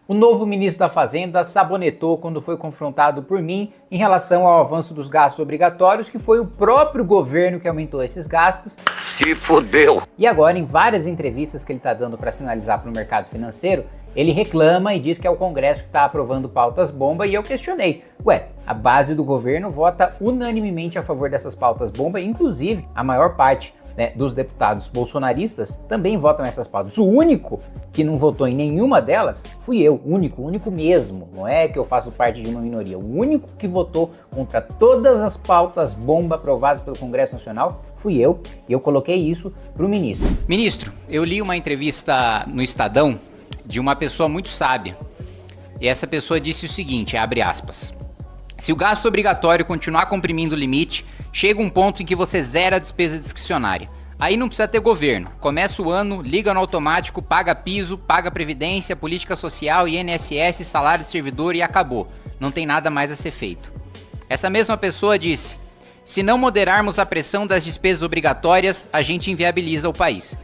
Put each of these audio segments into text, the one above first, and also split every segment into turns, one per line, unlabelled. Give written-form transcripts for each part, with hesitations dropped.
O novo ministro da Fazenda sabonetou quando foi confrontado por mim em relação ao avanço dos gastos obrigatórios, que foi o próprio governo que aumentou esses gastos.
Se fodeu!
E agora, em várias entrevistas que ele está dando para sinalizar para o mercado financeiro, ele reclama e diz que é o Congresso que está aprovando pautas bomba, e eu questionei. Ué, a base do governo vota unanimemente a favor dessas pautas bomba, inclusive a maior parte dos deputados bolsonaristas também votam essas pautas. O único que não votou em nenhuma delas fui eu, único mesmo. Não é que eu faço parte de uma minoria. O único que votou contra todas as pautas bomba aprovadas pelo Congresso Nacional fui eu, e eu coloquei isso para o ministro. Ministro, eu li uma entrevista no Estadão de uma pessoa muito sábia, e essa pessoa disse o seguinte, abre aspas: se o gasto obrigatório continuar comprimindo o limite, chega um ponto em que você zera a despesa discricionária. Aí não precisa ter governo. Começa o ano, liga no automático, paga piso, paga previdência, política social, INSS, salário de servidor e acabou. Não tem nada mais a ser feito. Essa mesma pessoa disse: se não moderarmos a pressão das despesas obrigatórias, a gente inviabiliza o país.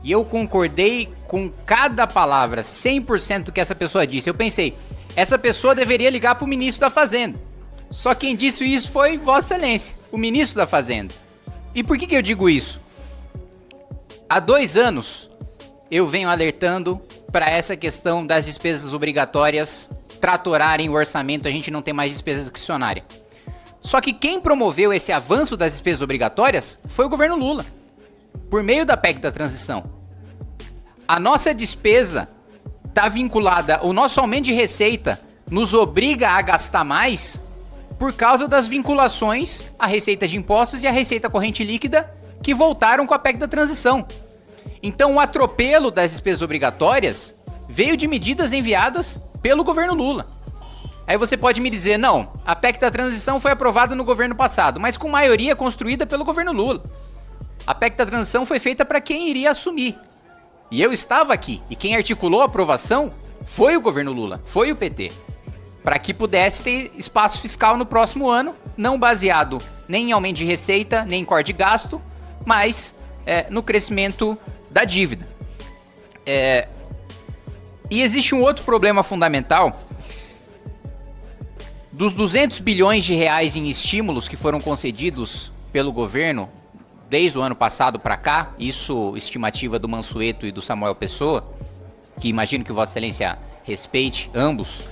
E eu concordei com cada palavra, 100% do que essa pessoa disse. Eu pensei, essa pessoa deveria ligar para o ministro da Fazenda. Só quem disse isso foi Vossa Excelência, o ministro da Fazenda. E por que eu digo isso? Há 2 anos eu venho alertando para essa questão das despesas obrigatórias tratorarem o orçamento, a gente não tem mais despesa discricionária. Só que quem promoveu esse avanço das despesas obrigatórias foi o governo Lula, por meio da PEC da transição. A nossa despesa está vinculada, o nosso aumento de receita nos obriga a gastar mais por causa das vinculações à receita de impostos e à receita corrente líquida que voltaram com a PEC da transição. Então o atropelo das despesas obrigatórias veio de medidas enviadas pelo governo Lula. Aí você pode me dizer, não, a PEC da transição foi aprovada no governo passado, mas com maioria construída pelo governo Lula. A PEC da transição foi feita para quem iria assumir. E eu estava aqui, e quem articulou a aprovação foi o governo Lula, foi o PT. Para que pudesse ter espaço fiscal no próximo ano, não baseado nem em aumento de receita, nem em corte de gasto, mas no crescimento da dívida. E existe um outro problema fundamental. Dos 200 bilhões de reais em estímulos que foram concedidos pelo governo desde o ano passado para cá, isso estimativa do Mansueto e do Samuel Pessoa, que imagino que Vossa Excelência respeite ambos,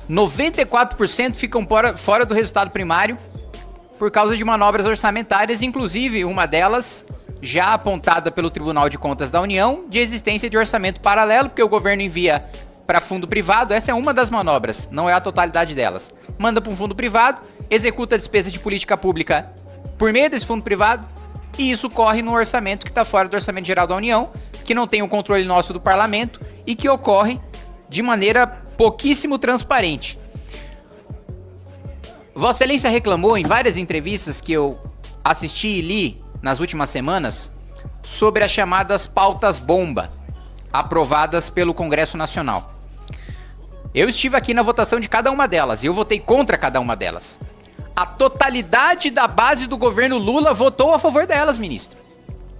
94% ficam fora do resultado primário por causa de manobras orçamentárias, inclusive uma delas já apontada pelo Tribunal de Contas da União, de existência de orçamento paralelo, porque o governo envia para fundo privado. Essa é uma das manobras, não é a totalidade delas. Manda para um fundo privado, executa a despesa de política pública por meio desse fundo privado, e isso corre no orçamento que está fora do Orçamento Geral da União, que não tem o controle nosso do parlamento e que ocorre de maneira pouquíssimo transparente. Vossa Excelência reclamou em várias entrevistas que eu assisti e li nas últimas semanas sobre as chamadas pautas bomba aprovadas pelo Congresso Nacional. Eu estive aqui na votação de cada uma delas e eu votei contra cada uma delas. A totalidade da base do governo Lula votou a favor delas, ministro.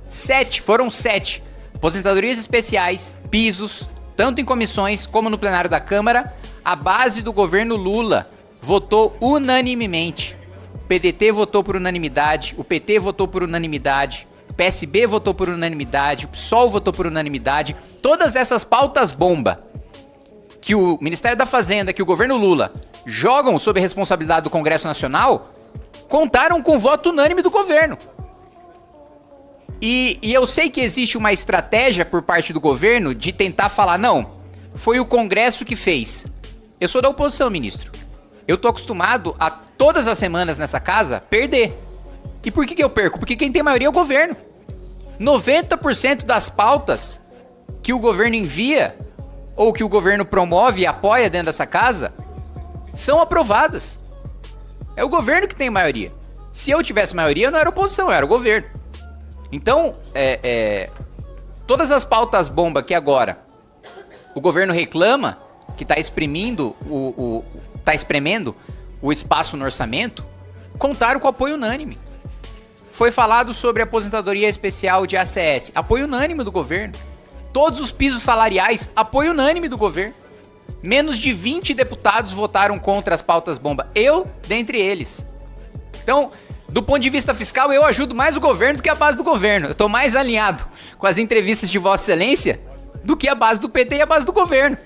7, foram 7. Aposentadorias especiais, pisos, tanto em comissões como no plenário da Câmara, a base do governo Lula votou unanimemente. O PDT votou por unanimidade, o PT votou por unanimidade, o PSB votou por unanimidade, o PSOL votou por unanimidade. Todas essas pautas bomba que o Ministério da Fazenda, que o governo Lula jogam sob a responsabilidade do Congresso Nacional, contaram com o voto unânime do governo. E eu sei que existe uma estratégia por parte do governo de tentar falar, não, foi o Congresso que fez. Eu sou da oposição, ministro. Eu tô acostumado a todas as semanas nessa casa perder. E por que eu perco? Porque quem tem maioria é o governo. 90% das pautas que o governo envia ou que o governo promove e apoia dentro dessa casa são aprovadas. É o governo que tem maioria. Se eu tivesse maioria, eu não era oposição, eu era o governo. Então, todas as pautas bomba que agora o governo reclama, que está exprimindo tá espremendo o espaço no orçamento, contaram com apoio unânime. Foi falado sobre a aposentadoria especial de ACS, apoio unânime do governo. Todos os pisos salariais, apoio unânime do governo. Menos de 20 deputados votaram contra as pautas bomba. Eu, dentre eles. Então, do ponto de vista fiscal, eu ajudo mais o governo do que a base do governo. Eu estou mais alinhado com as entrevistas de Vossa Excelência do que a base do PT e a base do governo,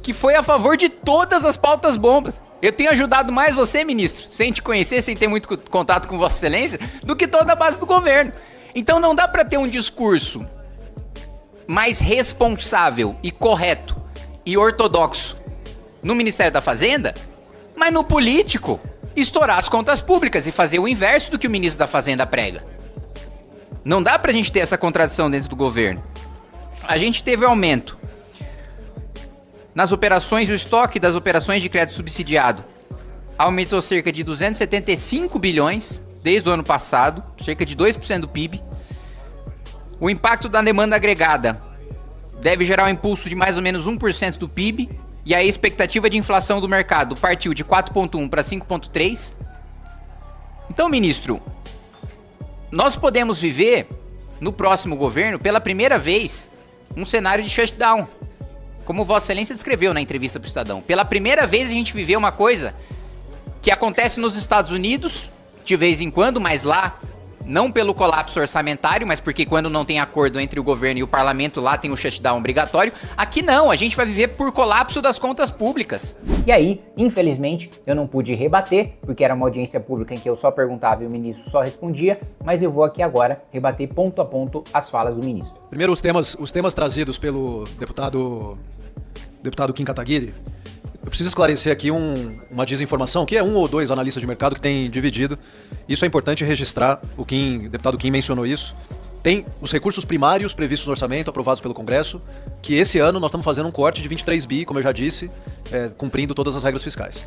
que foi a favor de todas as pautas bombas. Eu tenho ajudado mais você, ministro, sem te conhecer, sem ter muito contato com Vossa Excelência, do que toda a base do governo. Então não dá para ter um discurso mais responsável e correto e ortodoxo no Ministério da Fazenda, mas no político estourar as contas públicas e fazer o inverso do que o ministro da Fazenda prega. Não dá pra gente ter essa contradição dentro do governo. A gente teve aumento nas operações, o estoque das operações de crédito subsidiado aumentou cerca de 275 bilhões desde o ano passado, cerca de 2% do PIB. O impacto da demanda agregada deve gerar um impulso de mais ou menos 1% do PIB, e a expectativa de inflação do mercado partiu de 4,1 para 5,3. Então, ministro, nós podemos viver no próximo governo, pela primeira vez, um cenário de shutdown, como Vossa Excelência descreveu na entrevista para o Estadão. Pela primeira vez a gente viveu uma coisa que acontece nos Estados Unidos, de vez em quando, mas lá, não pelo colapso orçamentário, mas porque quando não tem acordo entre o governo e o parlamento, lá tem o shutdown obrigatório. Aqui não, a gente vai viver por colapso das contas públicas. E aí, infelizmente, eu não pude rebater, porque era uma audiência pública em que eu só perguntava e o ministro só respondia, mas eu vou aqui agora rebater ponto a ponto as falas do ministro.
Primeiro, os temas trazidos pelo deputado Kim Kataguiri. Eu preciso esclarecer aqui uma desinformação, que é um ou dois analistas de mercado que têm dividido. Isso é importante registrar, o deputado Kim mencionou isso. Tem os recursos primários previstos no orçamento, aprovados pelo Congresso, que esse ano nós estamos fazendo um corte de 23 bi, como eu já disse, cumprindo todas as regras fiscais.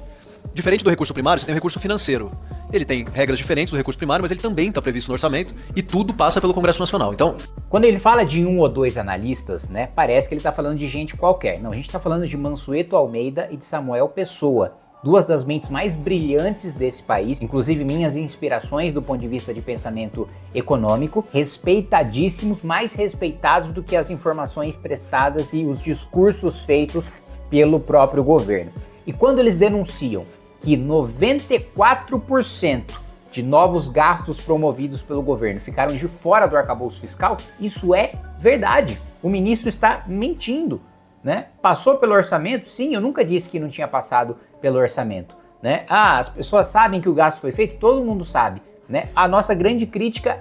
Diferente do recurso primário, você tem o recurso financeiro. Ele tem regras diferentes do recurso primário, mas ele também está previsto no orçamento e tudo passa pelo Congresso Nacional. Então,
quando ele fala de um ou dois analistas, né, parece que ele está falando de gente qualquer. Não, a gente está falando de Mansueto Almeida e de Samuel Pessoa, duas das mentes mais brilhantes desse país, inclusive minhas inspirações do ponto de vista de pensamento econômico, respeitadíssimos, mais respeitados do que as informações prestadas e os discursos feitos pelo próprio governo. E quando eles denunciam que 94% de novos gastos promovidos pelo governo ficaram de fora do arcabouço fiscal, isso é verdade. O ministro está mentindo, né? Passou pelo orçamento? Sim, eu nunca disse que não tinha passado pelo orçamento, né? Ah, as pessoas sabem que o gasto foi feito? Todo mundo sabe, né? A nossa grande crítica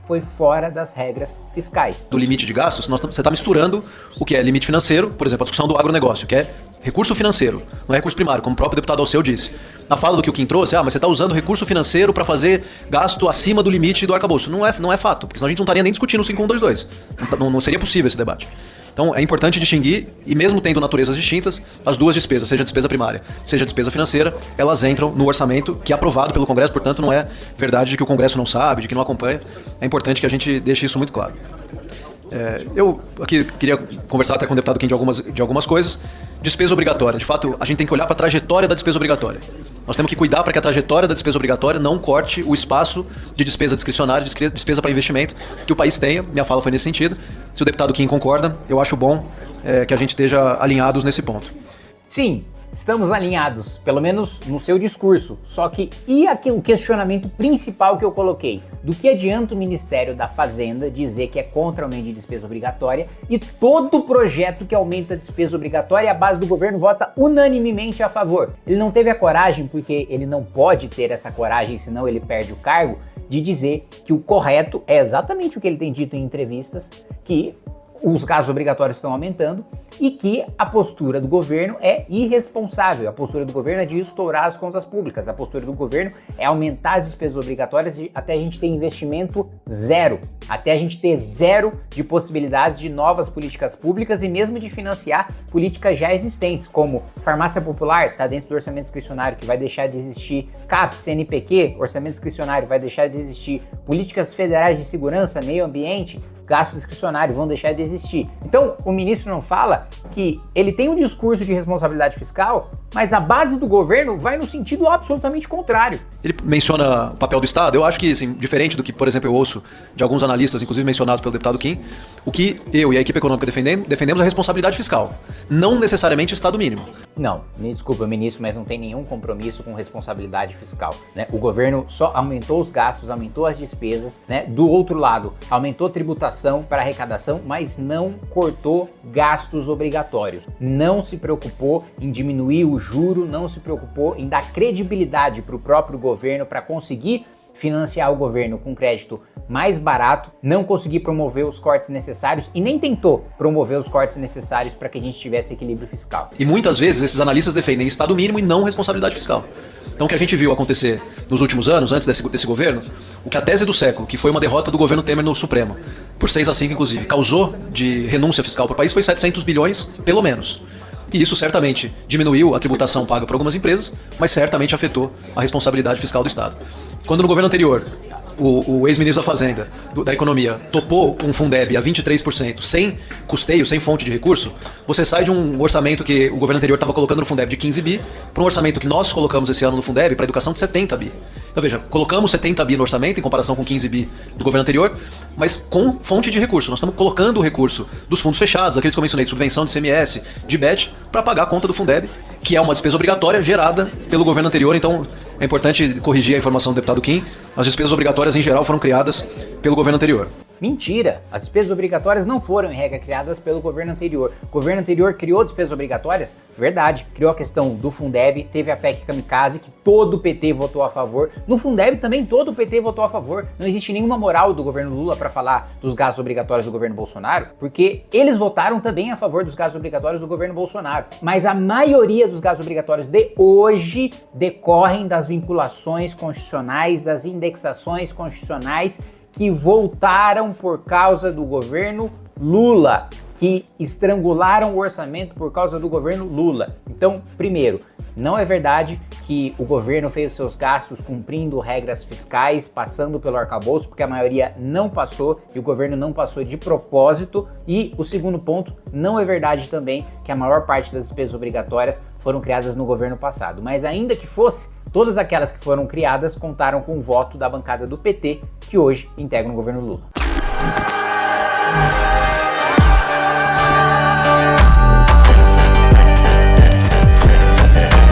foi fora das regras fiscais.
Do limite de gastos, você está misturando o que é limite financeiro, por exemplo, a discussão do agronegócio, que é recurso financeiro, não é recurso primário, como o próprio deputado Alceu disse. Na fala do que o Kim trouxe, mas você está usando recurso financeiro para fazer gasto acima do limite do arcabouço. Não é fato, porque senão a gente não estaria nem discutindo o 5122. Não seria possível esse debate. Então é importante distinguir, e mesmo tendo naturezas distintas, as duas despesas, seja a despesa primária, seja a despesa financeira, elas entram no orçamento que é aprovado pelo Congresso, portanto não é verdade de que o Congresso não sabe, de que não acompanha. É importante que a gente deixe isso muito claro. Eu aqui queria conversar até com o deputado Kim de algumas coisas. Despesa obrigatória. De fato, a gente tem que olhar para a trajetória da despesa obrigatória. Nós temos que cuidar para que a trajetória da despesa obrigatória não corte o espaço de despesa discricionária, de despesa para investimento que o país tenha. Minha fala foi nesse sentido. Se o deputado Kim concorda, eu acho bom que a gente esteja alinhados nesse ponto.
Sim, estamos alinhados, pelo menos no seu discurso. Só que aqui o questionamento principal que eu coloquei? Do que adianta o Ministério da Fazenda dizer que é contra o aumento de despesa obrigatória e todo projeto que aumenta a despesa obrigatória a base do governo vota unanimemente a favor? Ele não teve a coragem, porque ele não pode ter essa coragem, senão ele perde o cargo, de dizer que o correto é exatamente o que ele tem dito em entrevistas, que os gastos obrigatórios estão aumentando e que a postura do governo é irresponsável. A postura do governo é de estourar as contas públicas. A postura do governo é aumentar as despesas obrigatórias até a gente ter investimento zero, até a gente ter zero de possibilidades de novas políticas públicas e mesmo de financiar políticas já existentes, como farmácia popular, está dentro do orçamento discricionário, que vai deixar de existir, CAPES, CNPq, orçamento discricionário, vai deixar de existir, políticas federais de segurança, meio ambiente, gastos discricionários vão deixar de existir. Então, o ministro não fala que ele tem um discurso de responsabilidade fiscal, mas a base do governo vai no sentido absolutamente contrário.
Ele menciona o papel do Estado. Eu acho que, assim, diferente do que, por exemplo, eu ouço de alguns analistas, inclusive mencionados pelo deputado Kim, o que eu e a equipe econômica defendemos é a responsabilidade fiscal, não necessariamente Estado mínimo.
Não, me desculpa, ministro, mas não tem nenhum compromisso com responsabilidade fiscal, né? O governo só aumentou os gastos, aumentou as despesas, né? Do outro lado, aumentou tributação para arrecadação, mas não cortou gastos obrigatórios. Não se preocupou em diminuir o juro, não se preocupou em dar credibilidade para o próprio governo para conseguir financiar o governo com crédito mais barato, não conseguir promover os cortes necessários e nem tentou promover os cortes necessários para que a gente tivesse equilíbrio fiscal.
E muitas vezes esses analistas defendem Estado mínimo e não responsabilidade fiscal. Então o que a gente viu acontecer nos últimos anos, antes desse governo, o que a tese do século, que foi uma derrota do governo Temer no Supremo, por 6-5 inclusive, causou de renúncia fiscal para o país foi 700 bilhões, pelo menos. E isso certamente diminuiu a tributação paga por algumas empresas, mas certamente afetou a responsabilidade fiscal do Estado. Quando no governo anterior, o ex-ministro da Fazenda, da Economia, topou um Fundeb a 23%, sem custeio, sem fonte de recurso, você sai de um orçamento que o governo anterior estava colocando no Fundeb de 15 bi, para um orçamento que nós colocamos esse ano no Fundeb para a educação de 70 bi. Então veja, colocamos 70 bi no orçamento em comparação com 15 bi do governo anterior, mas com fonte de recurso. Nós estamos colocando o recurso dos fundos fechados, aqueles que eu mencionei, de subvenção de CMS, de BET, para pagar a conta do Fundeb, que é uma despesa obrigatória gerada pelo governo anterior. Então é importante corrigir a informação do deputado Kim. As despesas obrigatórias em geral foram criadas pelo governo anterior.
Mentira! As despesas obrigatórias não foram, em regra, criadas pelo governo anterior. O governo anterior criou despesas obrigatórias? Verdade. Criou a questão do Fundeb, teve a PEC Kamikaze, que todo o PT votou a favor. No Fundeb também todo o PT votou a favor. Não existe nenhuma moral do governo Lula para falar dos gastos obrigatórios do governo Bolsonaro, porque eles votaram também a favor dos gastos obrigatórios do governo Bolsonaro. Mas a maioria dos gastos obrigatórios de hoje decorrem das vinculações constitucionais, das indexações constitucionais que voltaram por causa do governo Lula, que estrangularam o orçamento por causa do governo Lula. Então, primeiro, não é verdade que o governo fez os seus gastos cumprindo regras fiscais, passando pelo arcabouço, porque a maioria não passou e o governo não passou de propósito. E o segundo ponto, não é verdade também que a maior parte das despesas obrigatórias foram criadas no governo passado. Mas ainda que fosse, todas aquelas que foram criadas contaram com o voto da bancada do PT, que hoje integra o governo Lula.